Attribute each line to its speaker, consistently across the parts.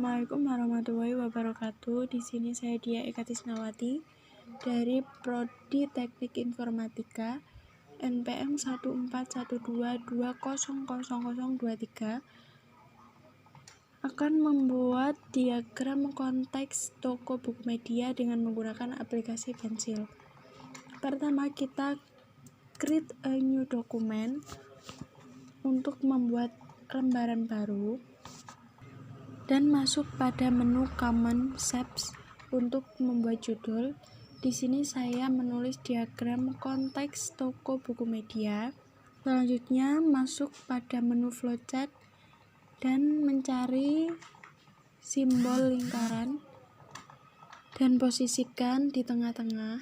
Speaker 1: Assalamualaikum warahmatullahi wabarakatuh. Di sini saya Dia Eka Tisnawati dari Prodi Teknik Informatika NPM 14122000023 akan membuat diagram konteks toko buku media dengan menggunakan aplikasi Pensil. Pertama, kita create a new document untuk membuat lembaran baru dan masuk pada menu Common Shapes untuk membuat judul. Di sini saya menulis diagram konteks toko buku media. Selanjutnya masuk pada menu flowchart dan mencari simbol lingkaran dan posisikan di tengah-tengah.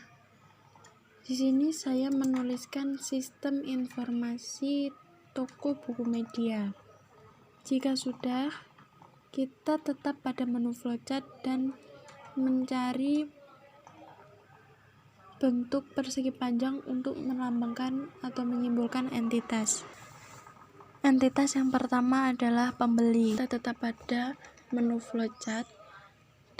Speaker 1: Di sini saya menuliskan sistem informasi toko buku media. Jika sudah, kita tetap pada menu flowchart dan mencari bentuk persegi panjang untuk melambangkan atau menyimbolkan entitas. Entitas yang pertama adalah pembeli. Kita tetap pada menu flowchart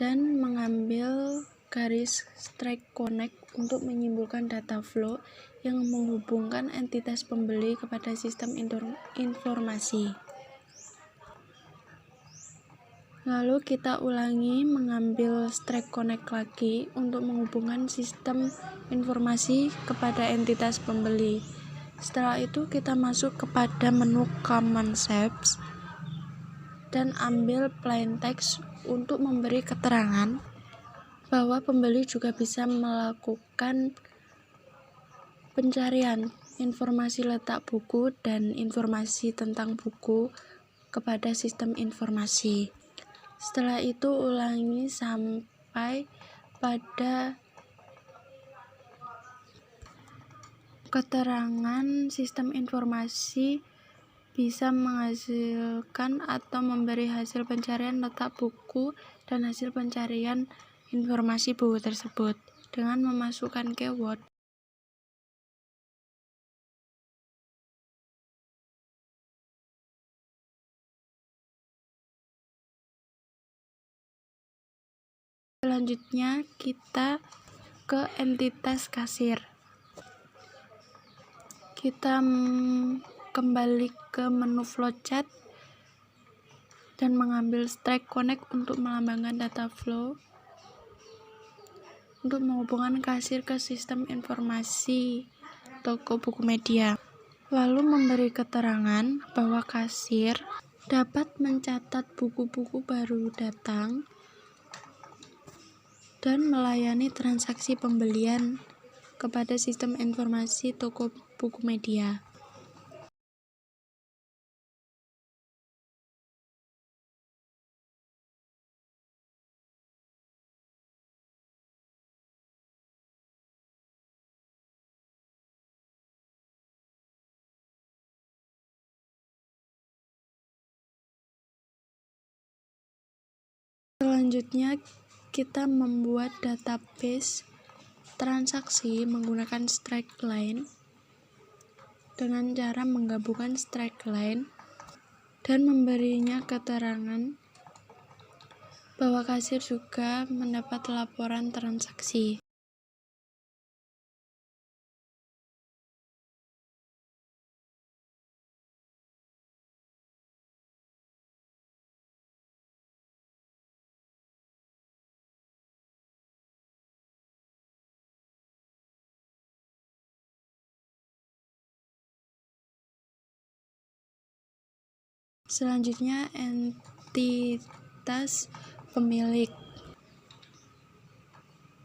Speaker 1: dan mengambil garis strike connect untuk menyimbolkan data flow yang menghubungkan entitas pembeli kepada sistem informasi. Lalu kita ulangi mengambil strike connect lagi untuk menghubungkan sistem informasi kepada entitas pembeli. Setelah itu kita masuk kepada menu Common Shapes dan ambil plain text untuk memberi keterangan bahwa pembeli juga bisa melakukan pencarian informasi letak buku dan informasi tentang buku kepada sistem informasi. Setelah itu ulangi sampai pada keterangan sistem informasi bisa menghasilkan atau memberi hasil pencarian letak buku dan hasil pencarian informasi buku tersebut dengan memasukkan keyword. Selanjutnya kita ke entitas kasir. Kita kembali ke menu flowchart dan mengambil strike connect untuk melambangkan data flow untuk menghubungkan kasir ke sistem informasi toko buku media. Lalu memberi keterangan bahwa kasir dapat mencatat buku-buku baru datang dan melayani transaksi pembelian kepada sistem informasi toko buku media. Selanjutnya kita membuat database transaksi menggunakan strike line dengan cara menggabungkan strike line dan memberinya keterangan bahwa kasir juga mendapat laporan transaksi. Selanjutnya entitas pemilik.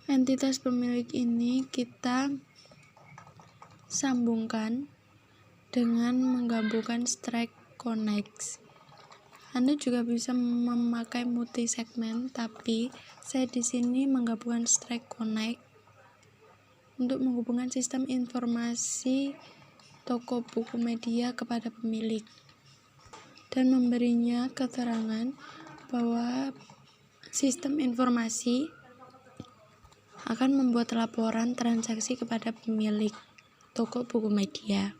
Speaker 1: Entitas pemilik ini kita sambungkan dengan menggabungkan strike connect. Anda juga bisa memakai multi segmen, tapi saya di sini menggabungkan strike connect untuk menghubungkan sistem informasi toko buku media kepada pemilik dan memberinya keterangan bahwa sistem informasi akan membuat laporan transaksi kepada pemilik toko buku media.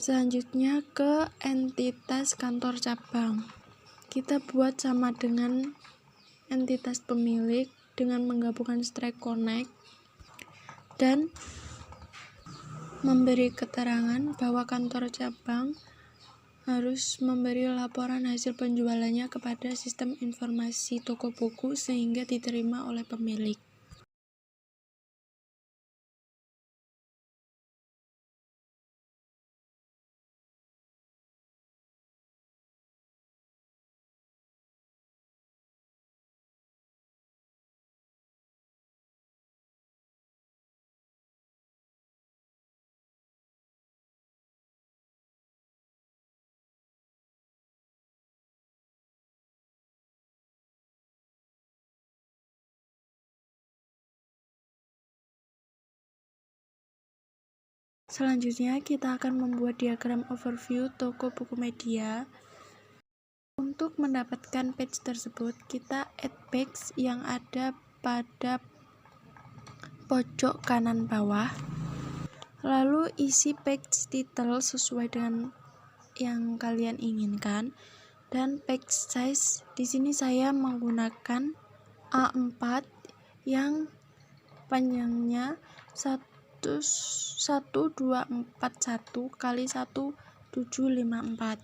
Speaker 1: Selanjutnya ke entitas kantor cabang. Kita buat sama dengan entitas pemilik dengan menggabungkan strike connect dan memberi keterangan bahwa kantor cabang harus memberi laporan hasil penjualannya kepada sistem informasi toko buku sehingga diterima oleh pemilik. Selanjutnya, kita akan membuat diagram overview toko buku media. Untuk mendapatkan page tersebut, kita add page yang ada pada pojok kanan bawah. Lalu isi page title sesuai dengan yang kalian inginkan. Dan page size, di sini saya menggunakan A4 yang panjangnya 1241 kali 1754.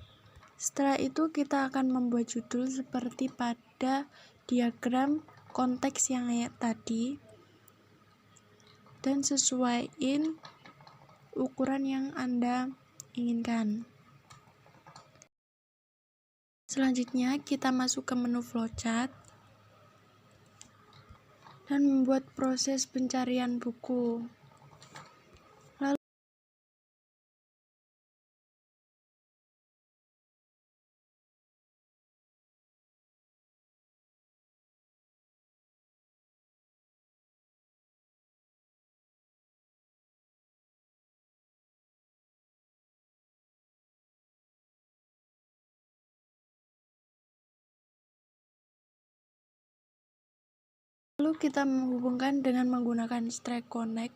Speaker 1: Setelah itu kita akan membuat judul seperti pada diagram konteks yang tadi dan sesuaiin ukuran yang Anda inginkan. Selanjutnya kita masuk ke menu flowchart dan membuat proses pencarian buku. Lalu kita menghubungkan dengan menggunakan strike connect.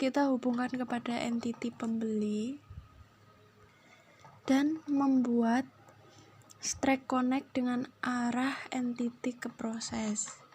Speaker 1: Kita hubungkan kepada entity pembeli dan membuat strike connect dengan arah entity ke proses.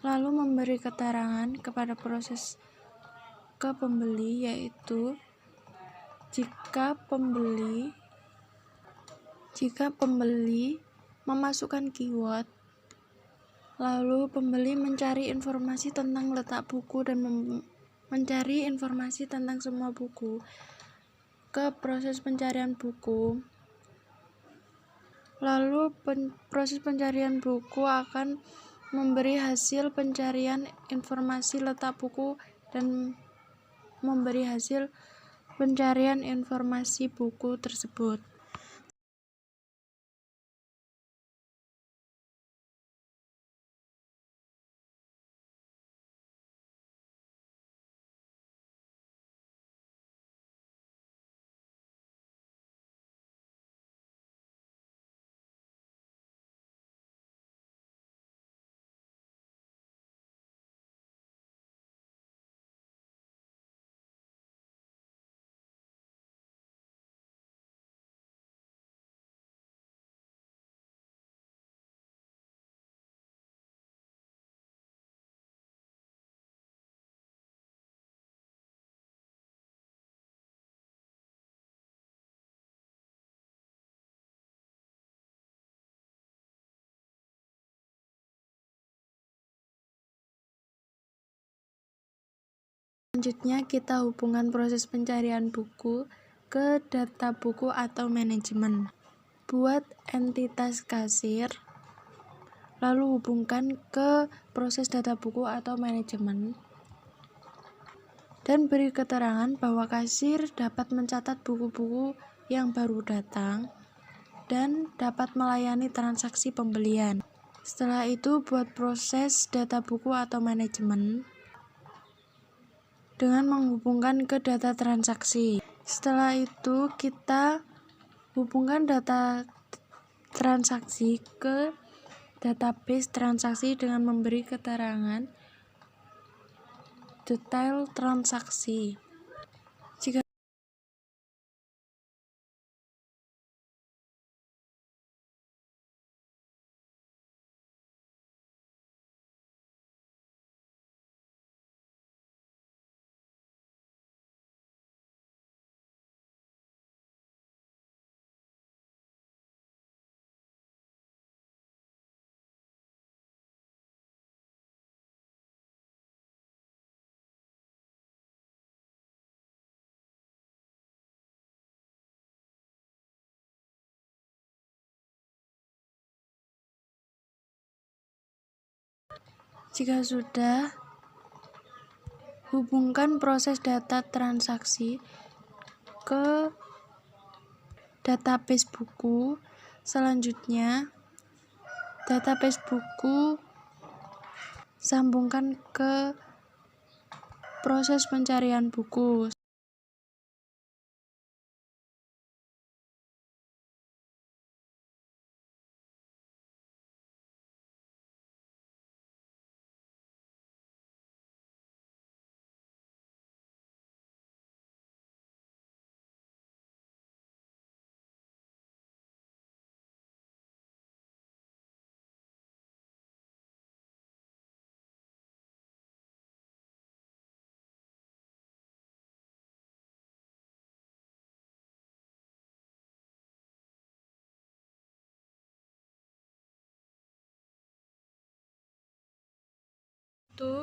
Speaker 1: Lalu memberi keterangan kepada proses ke pembeli, yaitu jika pembeli memasukkan keyword, lalu pembeli mencari informasi tentang letak buku dan mencari informasi tentang semua buku ke proses pencarian buku. Lalu proses pencarian buku akan memberi hasil pencarian informasi letak buku dan memberi hasil pencarian informasi buku tersebut. Selanjutnya kita hubungkan proses pencarian buku ke data buku atau manajemen. buat entitas kasir, lalu hubungkan ke proses data buku atau manajemen, dan beri keterangan bahwa kasir dapat mencatat buku-buku yang baru datang dan dapat melayani transaksi pembelian. Setelah itu, buat proses data buku atau manajemen dengan menghubungkan ke data transaksi. Setelah itu, kita hubungkan data transaksi ke database transaksi dengan memberi keterangan detail transaksi. Jika sudah, hubungkan proses data transaksi ke database buku. Selanjutnya, database buku sambungkan ke proses pencarian buku.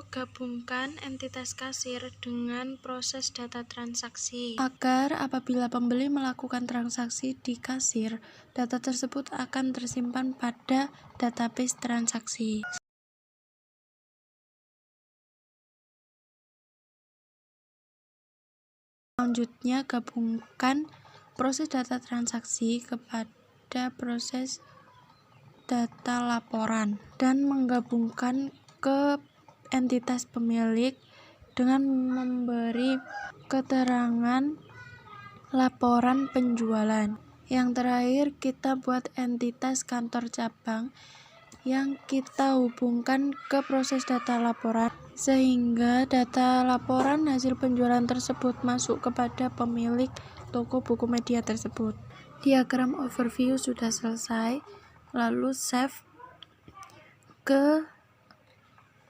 Speaker 1: Gabungkan entitas kasir dengan proses data transaksi agar apabila pembeli melakukan transaksi di kasir, data tersebut akan tersimpan pada database transaksi. Selanjutnya, gabungkan proses data transaksi kepada proses data laporan dan menggabungkan ke entitas pemilik dengan memberi keterangan laporan penjualan. Yang terakhir, kita buat entitas kantor cabang yang kita hubungkan ke proses data laporan sehingga data laporan hasil penjualan tersebut masuk kepada pemilik toko buku media tersebut. Diagram overview sudah selesai, lalu save ke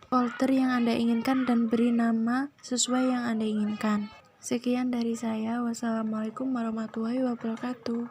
Speaker 1: folder yang Anda inginkan dan beri nama sesuai yang Anda inginkan. Sekian dari saya. Wassalamualaikum warahmatullahi wabarakatuh.